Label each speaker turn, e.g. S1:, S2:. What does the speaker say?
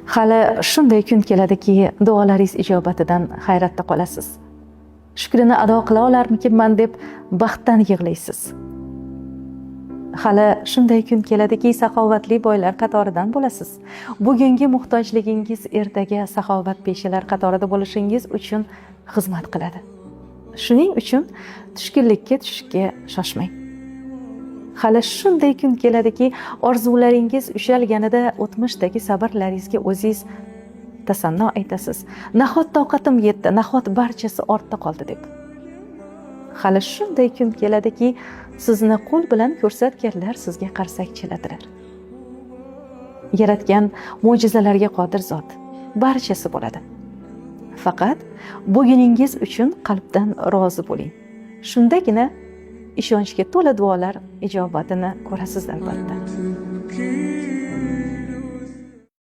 S1: Hali shunday kun keladiki, duolaringiz ijobatidan hayratda qolasiz. Shukrini ado qila olarmikinman deb baxtdan yig'laysiz. Hali shunday kun keladiki, saxovatli boylar qatoridan bo'lasiz. Bugungi muhtojligingiz ertaga saxovatpeshalar qatorida bo'lishingiz uchun xizmat qiladi. Shuning uchun tushkunlikka tushishga shoshmang. Hali shunday kun keladiki, orzularingiz ushalganida o'tmishdagi sabrlaringizga o'zingiz tasanno aytasiz. Nahot toqatim yetdi, nahot barchasi ortda qoldi deb. Hali shunday kun keladiki, sizni qo'l bilan ko'rsatganlar sizga qarsak chaladilar. Yaratgan mo'jizalarga qodir zot. Barchasi bo'ladi. Faqat buguningiz uchun qalbdan rozi bo'ling. Shundagina ishonchga to'la duolar ijobatini ko'rasiz albatta.